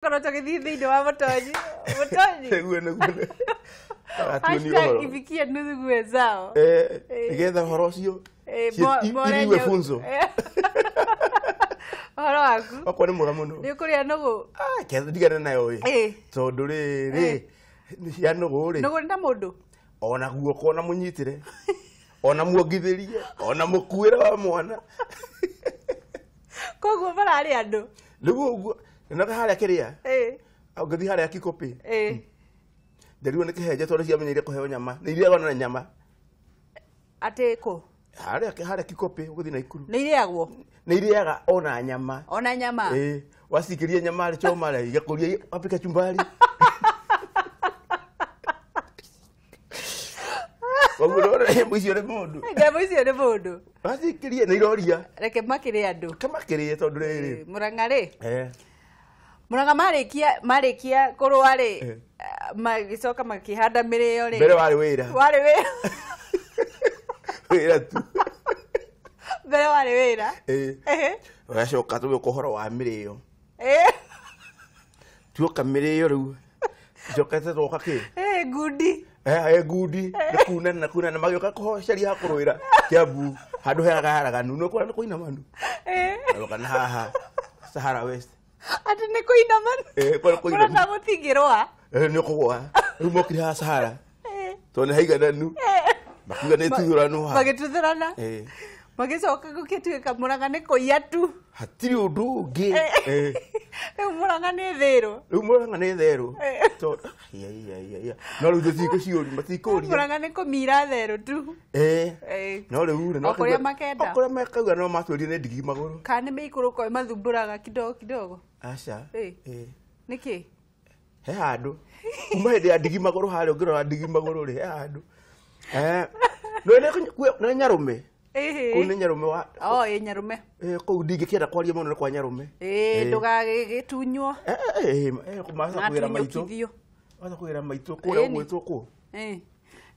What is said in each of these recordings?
Kono tũgĩthiĩ wa mũtonyi. Mũtonyi. Guo. Hashtag ifikie nuthu nguo zao. Nigetha horo ũcio. Iwe funzo. Horo waku. Okwo nĩ mwega mũno. Nĩ kũrĩa nũgũ. Ketho ndigane nayo ĩ. Tondũ rĩrĩ cia nũgũ rĩ. Nũgũ nĩ ta mũndũ. Ona guoko ona mũnyitĩre. Ona muongithĩrie, ona mũkuĩre wa mwana. Koguo mararĩ andũ. Rĩu ũguo na harĩa kĩrĩa ũngĩthiĩ harĩa Kikopi ndarĩo nĩ kĩhenje tondũ ciamenyeire kũheo nyama nĩ irĩagwo na nyama atĩ kũ harĩa Kikopi ũgũthiĩ Naikuru nĩ irĩagwo nĩ irĩaga ona nyama wasikĩria nyama rĩ choma rĩ igakũria apika chumbari Wagurora mwicio nĩ mũndũ. Mwicio nĩ mũndũ. Wasikĩria nĩ iroria. Reke makĩrĩ andũ. Kamakĩrĩ tondũ rĩrĩ. Mũrang'a rĩ. Mũrang'a marĩkia kũrũa rĩ magĩcoka makĩhanda mĩrĩo rĩ. Mbere warĩ wĩra. Warĩ wĩra. Wĩra tu. Mbere warĩ wĩra. Ũgacoka tũgĩũka ũhoro wa mĩrĩo. Tuoka mĩrĩo rĩu. Njokete twoka kĩ? Ngundi. Ngundi nĩ kuna magĩũka kũhoceria hakũrũĩra Kiambu handũ haraganu no kũra nĩ kũinamanu kana haha Sahara West atĩ nĩ kũinamanu kũrata gũtingĩrũa nĩ kũgũa rĩu mokire haha Sahara tondũ nĩ haigananu makiuga nĩ tuthũrano haha magĩtuthũrana magĩcoka gũkĩtuĩka Mũrang'a nĩ kũiya tu hatirĩ ũndũ ũngĩ rĩu Mũrang'a nĩ therũ rĩu Mũrang'a nĩ therũ no rĩu tũtikũciũria matikũria Mũrang'a nĩ kũmira therũ tu no rĩu no kũrĩa makenda kũrĩa makauga no matũria nĩ ndigi magũrũ kana nĩ mĩikũrũko mathumbũraga kidogo aca nĩkĩ he handũ kuma hĩndĩ ya ndigi magũrũ harĩa ũngĩrora ndigi magũrũ rĩ he handũ nĩ Nyarume kũu nĩ Nyarume wa Nyarume kũu ndingĩkĩenda kwaria mũno kwa Nyarume ndũgagĩtunywo kũmaca kwĩra maitũ waza kwĩra maitũ kũrĩa gwĩtwo kũ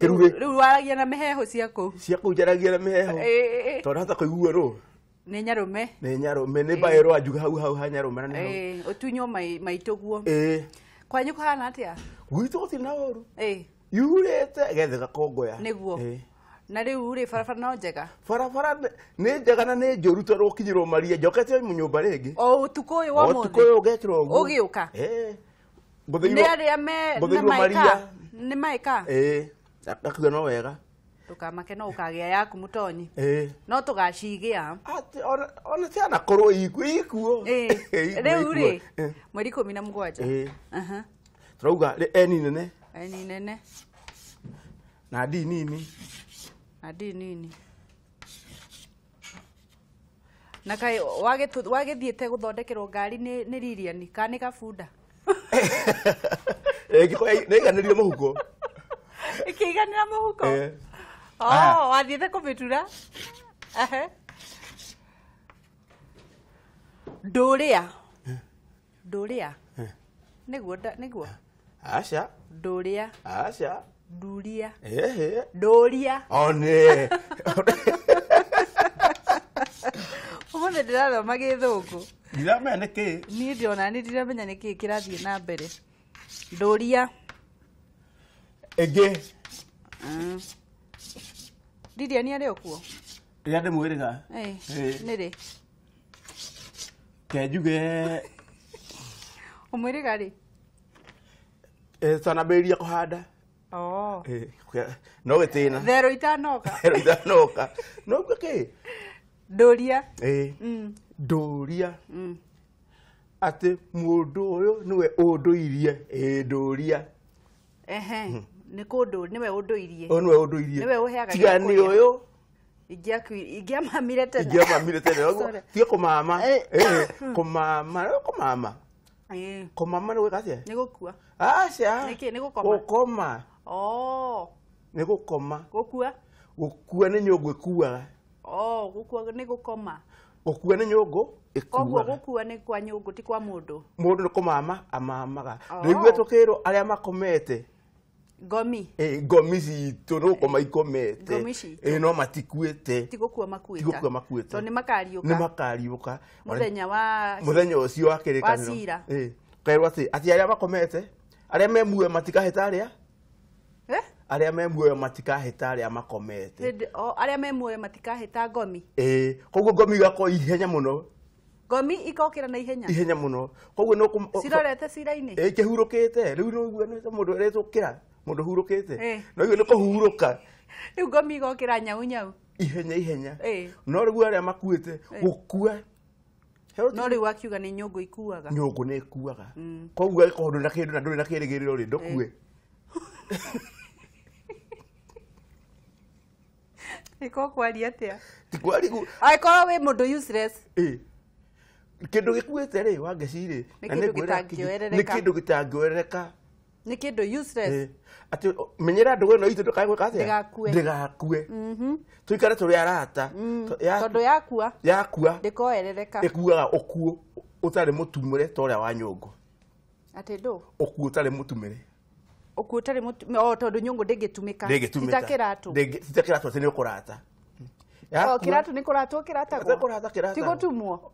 rĩu waragia na mĩheho cia kũu njaragia na mĩheho tondũ hata kũigua rũ nĩ Nyarume nĩ mbaĩrwo anjuga hau ha Nyarume na nĩ ũtunywo maitũ guo kwanyu kũhana atĩa gwitũ gũtirĩ na ũru yurĩte gethe gakongoya nĩguo na rĩu rĩ barabara no njega barabara nĩ njega na nĩ njũru tondũ ũkinyĩrwo Maria njokete nyũmba rĩngĩ ũtukũ ũyũ wa mũthĩ ũtukũ ũyũ ũgekĩrwo ũguo ũgĩũka nĩ arĩa nĩ maĩka ndakuga no wega ndũkamake no ũkagĩa yaku Mũtonyi no tũgacigĩa ona ciana korwo ikuo rĩu rĩ mweri 17 turauga eni nene na D nini na kai wagĩthiĩte gũthondekerwo ngari nĩ Lilian kana nĩ Kabunda nĩiganĩrio mũhuko ĩkĩiganĩra mũhuko wathiĩte kũmĩtura ndũrĩa nĩguo aca ndũrĩa aca nduria ndũria one ũmũthĩ ndĩrathoma Gĩthũngũ ndiramenya nĩkĩ niĩ ndĩona nĩ ndiramenya nĩkĩ kĩrathiĩ na mbere ndũria ĩngĩ Lilian arĩ o kuo rĩrĩa ndĩmwĩrĩga nĩ rĩ kenjuge ũmwĩrĩga rĩ twanambĩrĩria kũhanda no gĩtĩna therũ itanoka no guo kĩ ndũria ndũria atĩ mũndũ ũyũ nĩwe ũndũirie ndũria nĩ kũndũ nĩwe ũndũirie nĩwe ũndũirie nĩwe ũheaga tiga nĩ ũyũ ingĩamamire tene tiga kũmama kũmama nĩ gwĩka atĩa nĩ gũkua aca nĩ gũkoma nĩ gũkoma gũkua nĩ nyũngũ ĩkuaga gũkua nĩ gũkoma gũkua nĩ nyũngũ koguo gũkua nĩ kwa nyũngũ ti kwa mũndũ nĩ kũmama amamaga rĩu tũkĩrwo arĩa makomete ngomi ngomi citũ nĩ gũkoma ikomete no matikuĩte ti gũkua makuĩte tondũ nĩ makariũka mũthenya wa mũthenya ũcio wa kĩrĩkanĩro Kairwo ati aria makomete aria me muoyo matikahita aria aria me muoyo matikahita aria makomete aria me muoyo matikahita ngomi koguo ngomi gako ihenya muno ngomi ikokira na ihenya muno koguo no cirorete cira-ini kihurukite riu no guo mundu aretukira mundu hurukite no guo niko huruka riu ngomi igokira nyau ihenya no riu aria makuite gukua no riu akiuga ni nyungu ikuaga nyungu ni ikuaga koguo kondu na kindu na nduri na kirigiriro ri ndukue iko kwari atia tikwari gu ai korwo we mundu useless kindu gikuite ri wangeciri ni kindu gitangioereka ni kindu useless ati menyera ndugu no itu tukai gwika atia ndigakue tuikare turi arata tondu yakua ndikoerereka ikuaga ukuo utari mutumire toria wa nyungu ati ndo ukuo utari mutumire ukuo utari mutumire tondu nyungu ndingitumika sitakiratu ati ni ukurata kiratu ni kuratu kirata tigutumwo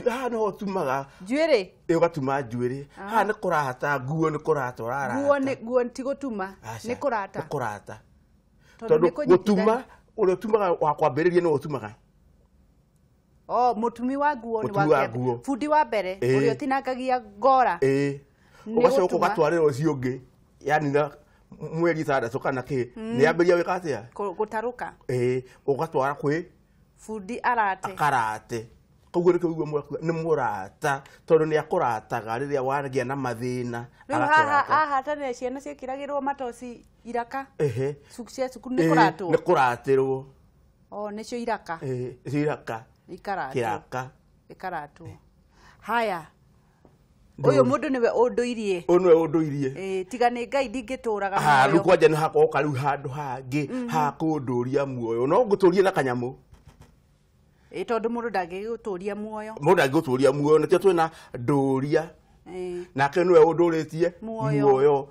ha no tumaga njuiri ugatuma njuiri ha ni kurata nguo ni kurata urarata nguo tigutuma ni kurata tondu gutuma uri tumaga wa kwambiriria no utumaga mutumi wa nguo ni wa fundi wa mbere uri utinangagia ngora ugacoka ugatwarira ucio ungi yani na mweri 6 kana ki ni ambiria wika atia gutaruka ugatwara kwi fundi arate koguo ni kuigua mwaku ni murata tondu ni akurataga riria wanagia na mathina aha tane ciana ciekiragirwo matoci iraka cia cukuru ni kuratirwo nicio iraka iraka ikaratwo haya uyu mundu niwe unduirie tiga ni ngai ndingituraga muoyo riu kwanja ni hakoka riu handu hangi hakunduria muoyo no nguturie na kanyamu tondu mundu ndangiguturia muoyo nikio twina nduria nake niwe unduritie muoyo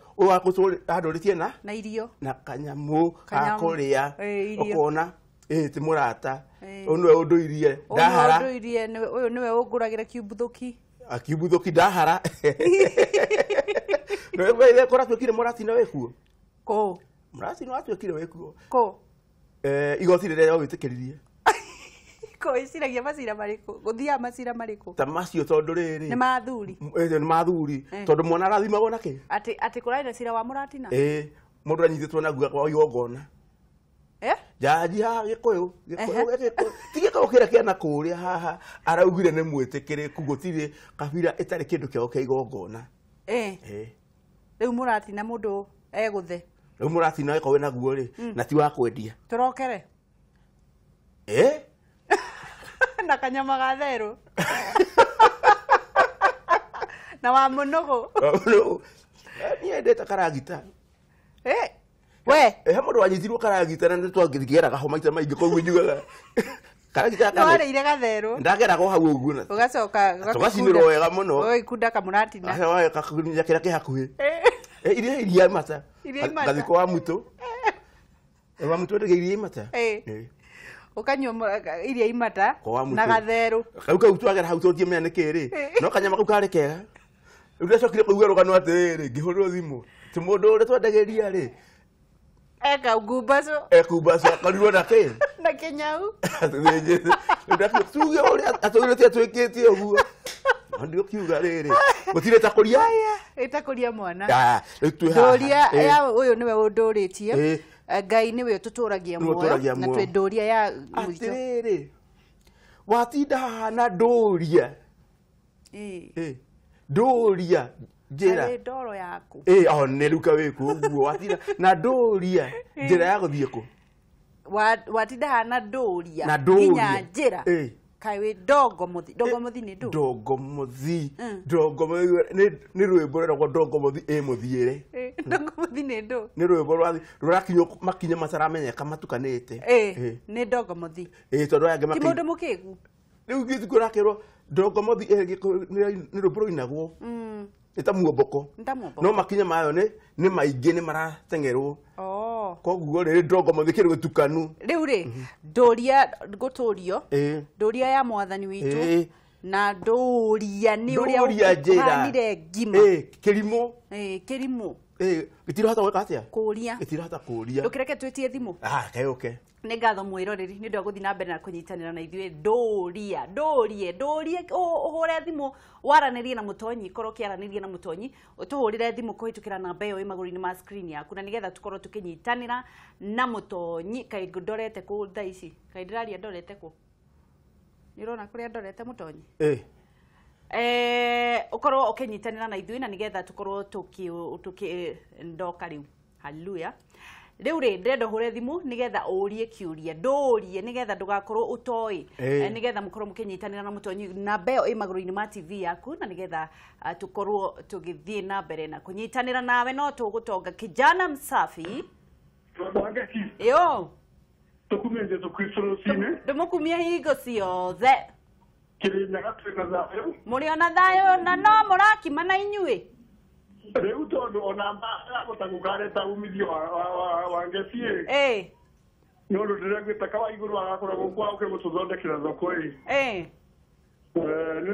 anduritie na irio na kanyamu akuria ukona ti murata niwe unduirie ndahara uyu niwe unguragira kiubuthuki akibuthuki ndahara no wewe kora twikire murati na wekuo ko murati no atwikire wekuo ko igoti rire yo witikiririe ko isiragia macira mariku guthia macira mariku ta macio tondu riri ni mathuri ni mathuri tondu mwana arathimagwo nake ati kurari na cira wa muratina mundu anyititwo na guo kwa igongona jaji ha gikuyu tige kaukira kiana kuria haha araugire ni mwitikiriku gutire kabira itari kindu kiao kia igongona riu muratina mundu eguthe riu muratina eko wina guo ri na ti wa kwendia turokere na kanyama gatheru na wa munugu ni endete karagita we mundu wanyitirwo karagita na twangithigeraga ho maita maingi koguo njugaga karagita kana wari ire gatheru ndageraga hau uguo na ugacoka tugacinirwo wega muno oi kunda kamuratina ahe kakunya kira kihakuhi iria mata gathiko wa mutu wa mutu ndige iria mata ukanywa iria imata na gatheru kau twagera hau tuthie menya nikiri no kanyama kau kari kega ndacokire kuigua rugano atiri ngihurwo thimu ti mundu uri twendageria ri kumbaco akarirwo nake na kinyau tuge uri atwirite atwikitie uguo ndio kiuga riri gutire itakuria mwana nduria uyu niwe unduritie ngai niwe tuturagia muoyo na twe nduria ya atiri watinda hana nduria nduria njira ndoro yaku ne ruka wiku uguo watinda na nduria njira ya guthie ku watinda hana nduria nginya njira kai we dogo muthi ni ndu dogo muthi ni rwimbo rwa dogo muthi muthiire dogo muthi ni ndu ni rwimbo rurakinyo makinya mataramenyeka matukanite ni dogo muthi tondu yange makinya mundu mukigu riu githiku rakirwo dogo muthi ni rwimbo ruinagwo ita muomboko no makinya mayo ni maingi ni maratengerwo koguo riri dogo muthi kiru tukanu riu ri nduria guturio nduria ya mwathani witu na ndoria ni uria uhanire ngima kirimo kirimo gitiro hata gweka atia kuria gitiro hata kuria ndukireke twetie thimu okay nĩ ngatho mwĩroreri nĩ ũndũ wa gũthiĩ na mbere na kũnyitanĩra na ithuĩ ndorie ũhũre thimũ waranĩrie na mũtonyi korwo kĩaranĩrie na mũtonyi ũtũhũrĩre thimũ kũhĩtũkĩra namba ĩyo ĩ magũrũ-inĩ ma screen yaku na nĩgetha tũkorwo tũkĩnyitanĩra na mũtonyi kaĩ ndorete kũ thaa ici kaĩ ndĩraria ndorete kũ nĩ ũrona kũrĩa ndorete mũtonyi ũkorwo ũkĩnyitanĩra na ithuĩ na nĩgetha tũkorwo ndoka rĩu haleluya rĩu ndĩrenda ũhũre thimũ nĩgetha ũrie kĩũria ndorie nĩgetha ndũgakorwo ũtoĩ nĩgetha mũkorwo mũkĩnyitanĩra na mũtonyi namba ĩyo ĩ magũrũ-inĩ ma TV yaku na nĩgetha tũkorwo tũgĩthiĩ na mbere na kũnyitanĩra nawe no tũgũtonga kijana msafi yo tukumende tukwisorosine ndumukumia hingo ciothe kirinyaga twina thayo muri ona thayo na no murakima na inyuĩ rĩu tondũ ona mbara gũtagũkareta umithio wa ngesie nĩ ũndũ ndĩrengwĩte kawa igũrũ agakoragwo kwa ũkĩgũtũthondekera thoko nĩ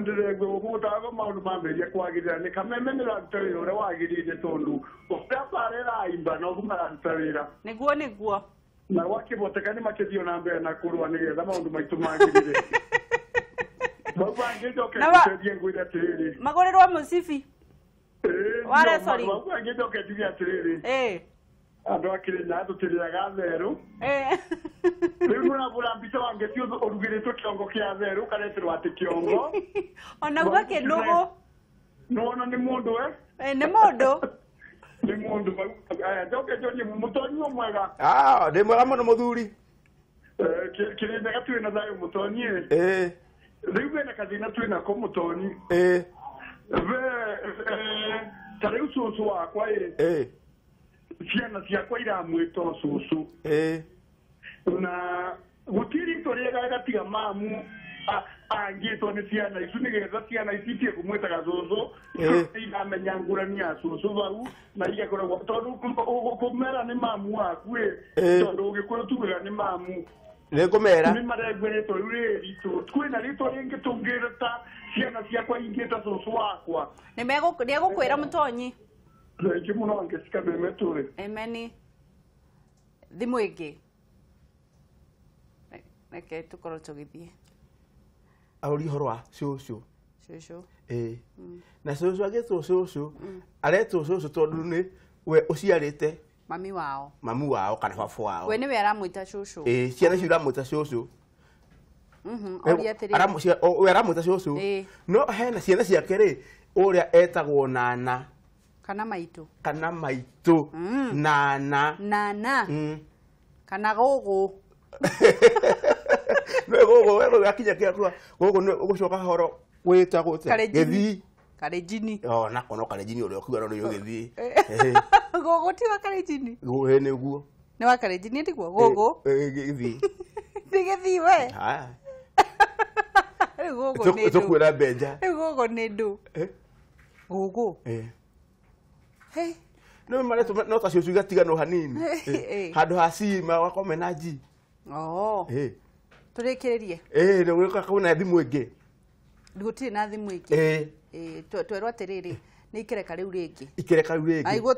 ndĩrengwe gũgũtaga maũndũ mambĩria kwagĩrĩra nĩ kameme nĩraruta wĩra ũrĩa wagĩrĩire tondũ ũrĩa bara ĩraimba noguo mararuta wĩra nĩguo na gwakĩboteka nĩ makĩthiĩ na mbere na kũrũa nĩgetha maũndũ maitũ magĩrĩre mabangĩnjoke ngwĩre atĩrĩrĩ magũrĩrwo mũcibi ware sorry mabangĩnjoke njuge atĩrĩrĩ andũ a Kĩrĩnyaga tũtĩrĩaga therũ rĩu mũrabũra mbica wa ngeti ũrugĩrĩtwo kĩongo kĩa therũ kareterwo atĩ kĩongo onaguo kĩnũgũ nona nĩ mũndũ nĩ mũndũ nĩ mũndũ njoke njorie mũtonyi mwega ndĩ mwega mũno mũthuri Kĩrĩnyaga twĩna thayũ mũtonyi rĩu wĩna kathĩna twĩnako mũtonyi ta rĩu cũcũ wakwa ciana ciakwa iramwĩta cũcũ na gũtirĩ rĩtwa rĩega gatiga mamu angĩtwo nĩ ciana icu nĩgetha ciana ici itige kũmwĩtaga cũcũ iramenya ngũrani ya cũcũ bau na igakoragwo tondũ kũmera nĩ mamu waku tondũ ũgĩkorwo tugaga nĩ mamu nĩngũmera nĩ marengweretwo rĩu rĩritũ kwĩna rĩtwa rĩngĩ tũngĩta ciana ciakwa ingĩta cũcũ wakwa nĩegũkwĩra mũtonyi rĩngĩ mũno angĩcika memetũrĩ emeni thimũ ĩngĩ reke tũkorwo tũgĩthiĩ arũri ũhoro wa cũcũ na cũcũ agĩtwo cũcũ aretwo cũcũ tondũ nĩ we ũciarĩte mami wao kana baba wao we nĩwe aramwĩta cũcũ ciana icio iramwĩta cũcũ we aramwĩta cũcũ no hena ciana ciake rĩ ũrĩa etagwo nana kana maitũ nana kana gũgũ nĩ gũgũ we gakinya kĩakua gũgũ nĩ ũgũcoka horo gwĩtagwo gĩthii Kalenjini nako no Kalenjini ũrĩa ũkiuga no gĩthii gũgũ ti wa Kalenjini nĩguo nĩ wa Kalenjini ndiguo gũgũ gĩthii nĩ gĩthii we tũkwĩra benja gũgũ nĩ ndũ gũgũ no maretwo no ta cũcũ igatigano hanini handũ ha cima wakome na ji tũrĩkĩrĩrie nĩ gwĩka kwĩna thimũ ĩngĩ gũtirĩ na thimũ ĩngĩ twerwo atĩrĩrĩ nĩ ikereka rĩu rĩngĩ nĩguo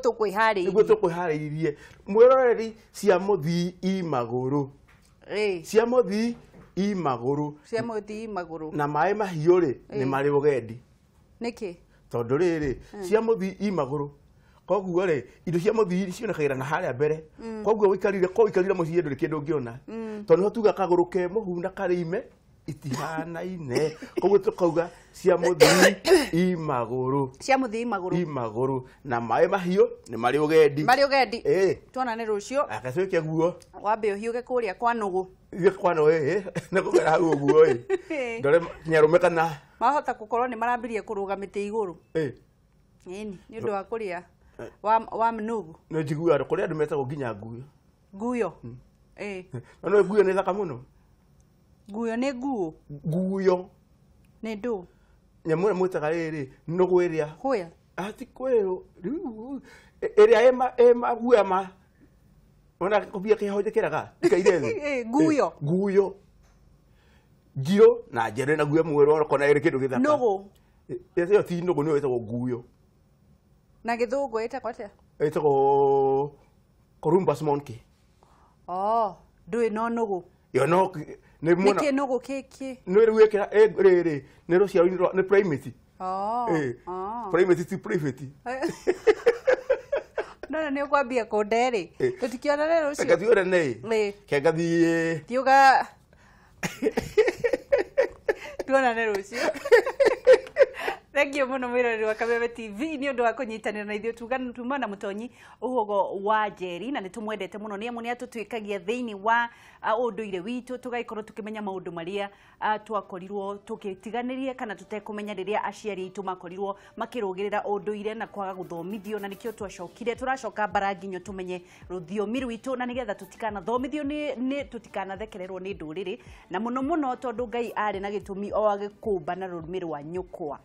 tũkwĩharĩirie mwĩroreri cia mũthii i magũrũ na maĩ mahiũ rĩ nĩ marĩ ũgendi nĩkĩ tondũ rĩrĩ cia mũthii i magũrũ koguo rĩ indo cia mũthii cionekagĩra na harĩa mbere koguo ũikarire mũciĩ ndũrĩ kĩndũ ũngĩona tondũ nĩho tuga kagũrũ ke mũhu na karĩ ime itihanaine koguo tũkauga cia mũthii i magũrũ na maĩ mahiũ nĩ marĩ ũgendi tuona nĩ rũciũ agacũke guo wambe ũhiũge kũrĩa kwa nũgũ nĩ kũgera hau ũguo ndore nyarũme kana mahota gũkorwo nĩ marambirie kũrũga mĩtĩ igũrũ nĩ ũndũ wa kũrĩa wa mnugu no njiguaga kũrĩa andũ metagwo nginya nguyo no nguyo nĩ thaka mũno nguyo nĩ nguyo nĩ ndũ nyamũ ĩrĩa mwĩtaga rĩrĩ nũgũ ĩrĩa kwĩa ati kwĩrũ ĩrĩa ĩmaguoya ma ona kũbia kĩhoje kĩraga ikaire thĩ nguyo Njiro na njere na guya mwero orokona ere kindu githaka. Nugu. Ese yo ti nugu ni wetagwo nguyo. Na githungu etagwo atia? Etagwo Columbus monkey. Oh, ndui no nugu. Yo no ne mona. Niki nugu kiki. No ri wekera riri ne ro cia ni primate. Oh. Primate ti private. No ni ukwambia kunderi. Tutikiona rero ucio. Kega thiore nei. Kega thie. Tiuga. Tuona rero ucio. Thank you muno mwirori wa Kameme TV ni undu wa kunyitanira na ithuĩ tuma na Mutonyi Ũhugo wa Njeri na nitumwendete muno ni amu ni atutwikagia thiini wa unduire witu tugaikorwo tukimenya maundu maria twakorirwo tukitiganirie kana tutekumenya riria aciari itu makorirwo makirugirira unduire na kwaga guthomithio na nikio twacokire turacoka baranginyo tumenye ruthiomi rwitu na nigetha tutikana thomithio ni tutikana thekererwo ni nduriri na muno tondu Ngai ari na gitumi o agikumba na rurumi rwa nyukwa.